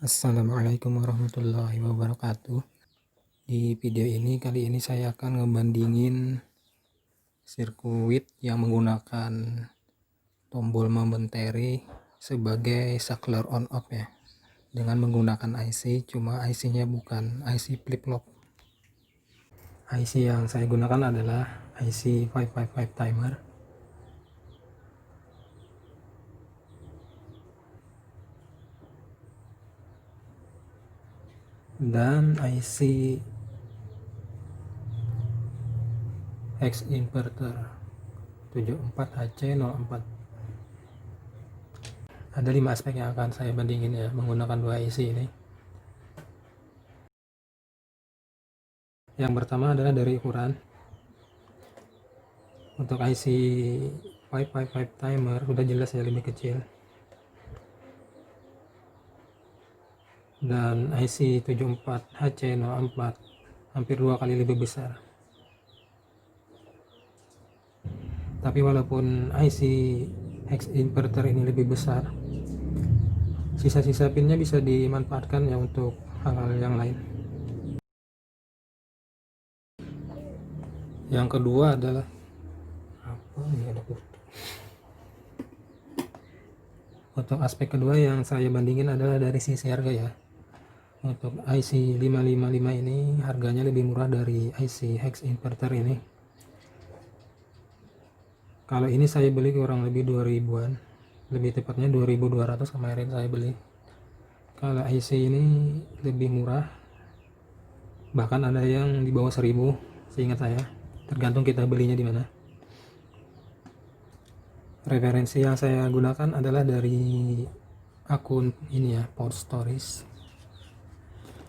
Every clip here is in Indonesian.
Assalamualaikum warahmatullahi wabarakatuh. Di video ini kali ini saya akan ngebandingin sirkuit yang menggunakan tombol momentary sebagai saklar on off ya, dengan menggunakan IC, cuma IC-nya bukan IC flip-flop. IC yang saya gunakan adalah IC 555 timer. Dan IC hex inverter 74HC04. Ada 5 aspek yang akan saya bandingin ya menggunakan dua IC ini. Yang pertama adalah dari ukuran. Untuk IC 555 timer udah jelas ya lebih kecil, dan IC 74HC04 hampir 2 kali lebih besar. Tapi walaupun IC hex inverter ini lebih besar, sisa-sisa pinnya bisa dimanfaatkan ya untuk hal-hal yang lain. Yang kedua adalah untuk aspek kedua yang saya bandingin adalah dari sisi harga ya. Untuk IC 555 ini harganya lebih murah dari IC hex inverter ini. Kalau ini saya beli kurang lebih 2000-an, lebih tepatnya 2200 kemarin saya beli. Kalau IC ini lebih murah, bahkan ada yang di bawah 1000 seingat saya, tergantung kita belinya di mana. Referensi yang saya gunakan adalah dari akun ini ya, Power Stories,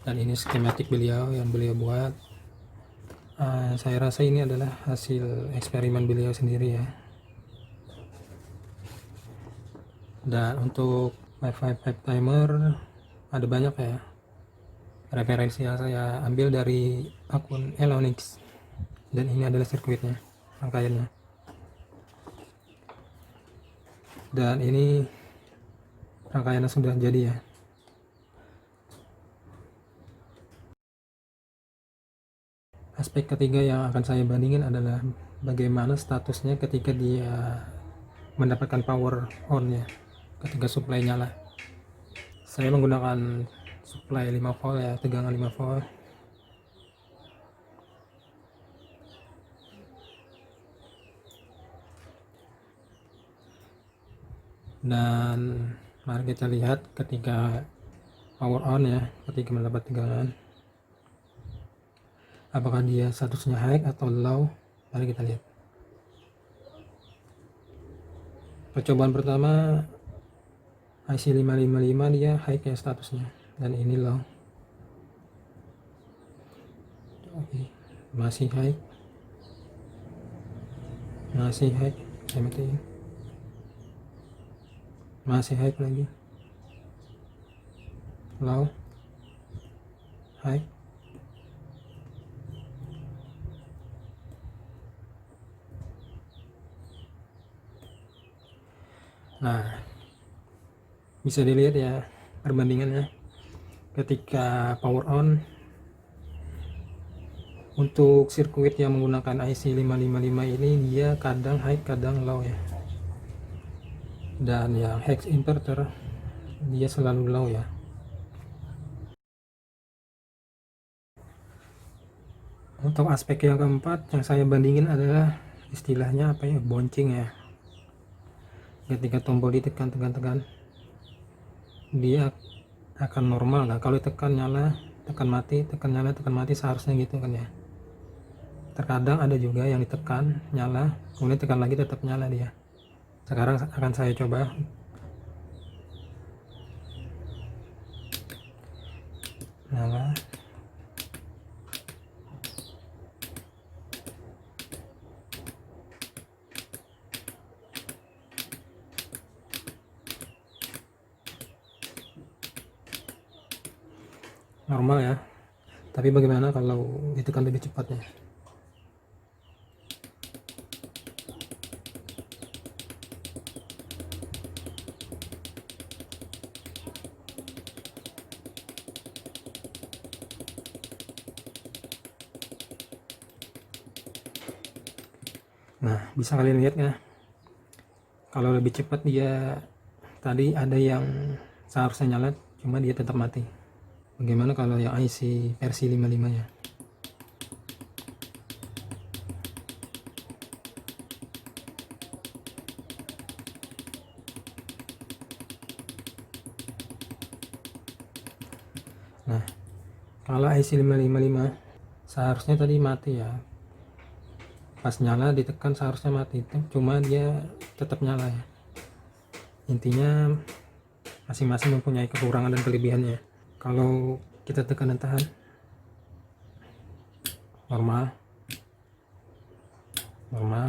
dan ini skematik beliau yang beliau buat. Saya rasa ini adalah hasil eksperimen beliau sendiri ya. Dan untuk 555 timer ada banyak ya referensi yang saya ambil dari akun Elonix, dan ini adalah sirkuitnya, rangkaiannya. Dan ini rangkaiannya sudah jadi ya. Aspek ketiga yang akan saya bandingin adalah bagaimana statusnya ketika dia mendapatkan power on ya, ketika supply nyala. Saya menggunakan supply 5 volt ya, tegangan 5 volt. Dan mari kita lihat ketika power on ya, ketika mendapat tegangan, apakah dia statusnya high atau low. Mari kita lihat. Percobaan pertama IC 555 dia high ya statusnya, dan ini low. Oke, masih high, saya matiin. Masih high lagi, low, high. Nah, bisa dilihat ya perbandingannya ketika power on. Untuk sirkuit yang menggunakan IC 555 ini dia kadang high kadang low ya, dan yang hex inverter dia selalu low ya. Untuk aspek yang keempat yang saya bandingin adalah istilahnya apa ya, bouncing ya. Ketika tombol ditekan dia akan normal. Nah, kalau ditekan nyala, tekan mati, tekan nyala, tekan mati, seharusnya gitu kan ya. Terkadang ada juga yang ditekan nyala, kemudian tekan lagi tetap nyala dia. Sekarang akan saya coba. Nyala. Normal ya. Tapi bagaimana kalau ditekan lebih cepatnya? Nah, bisa kalian lihat ya, kalau lebih cepat dia, tadi ada yang seharusnya nyala cuma dia tetap mati. Bagaimana kalau yang IC versi 55 ya? Nah, kalau IC 555 seharusnya tadi mati ya, pas nyala ditekan seharusnya mati, cuma dia tetap nyala ya. Intinya masing-masing mempunyai kekurangan dan kelebihannya. Kalau kita tekan dan tahan normal, normal,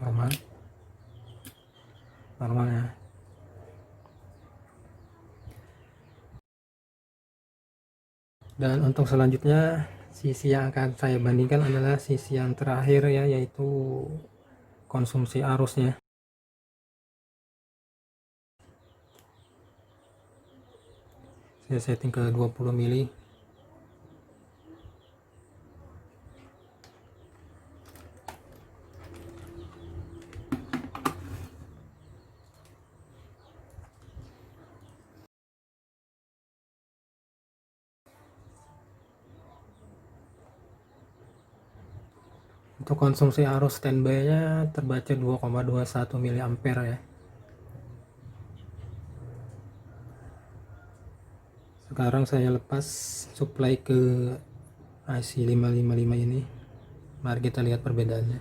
normal, normal ya. Dan untuk selanjutnya, sisi yang akan saya bandingkan adalah sisi yang terakhir ya, yaitu konsumsi arusnya. Saya setting ke 20 mili. Untuk konsumsi arus standby-nya terbaca 2,21 mA ya. Sekarang saya lepas supply ke IC 555 ini. Mari kita lihat perbedaannya.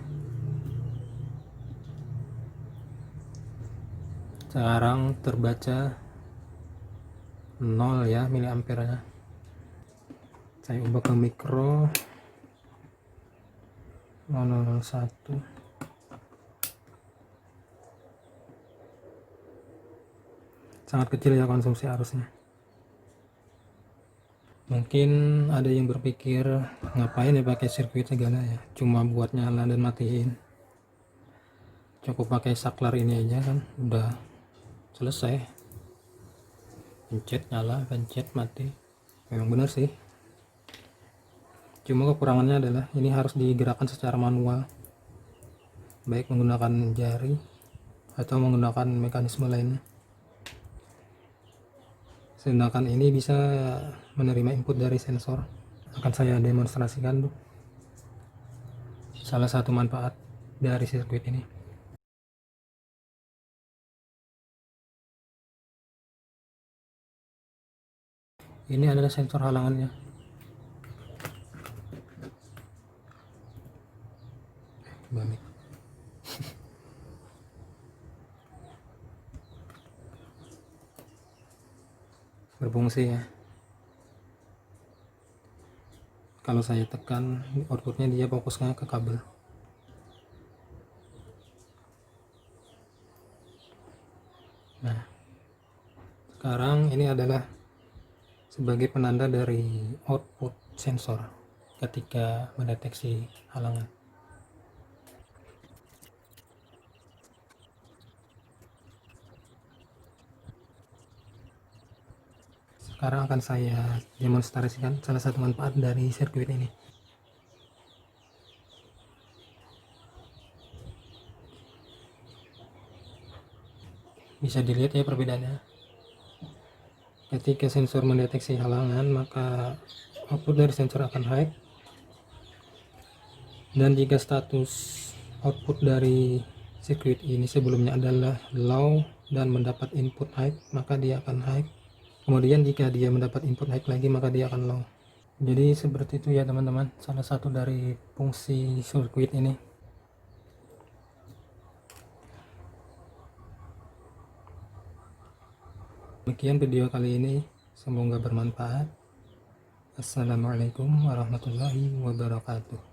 Sekarang terbaca 0 ya miliampernya. Saya ubah ke mikro 001. Sangat kecil ya konsumsi arusnya. Mungkin ada yang berpikir ngapain ya pakai sirkuit segala ya, cuma buat nyala dan matiin. Cukup pakai saklar ini aja kan udah selesai. Pencet nyala, pencet mati. Memang benar sih. Cuma kekurangannya adalah ini harus digerakkan secara manual, baik menggunakan jari atau menggunakan mekanisme lainnya. Sedangkan ini bisa menerima input dari sensor. Akan saya demonstrasikan tuh salah satu manfaat dari sirkuit ini. Ini adalah sensor halangannya. Balik. Berfungsi ya. Kalau saya tekan outputnya dia fokusnya ke kabel. Nah, sekarang ini adalah sebagai penanda dari output sensor ketika mendeteksi halangan. Sekarang akan saya demonstrasikan salah satu manfaat dari sirkuit ini. Bisa dilihat ya perbedaannya. Ketika sensor mendeteksi halangan, maka output dari sensor akan high. Dan jika status output dari sirkuit ini sebelumnya adalah low dan mendapat input high, maka dia akan high. Kemudian jika dia mendapat input high lagi, maka dia akan low. Jadi seperti itu ya teman-teman, salah satu dari fungsi sirkuit ini. Demikian video kali ini, semoga bermanfaat. Assalamualaikum warahmatullahi wabarakatuh.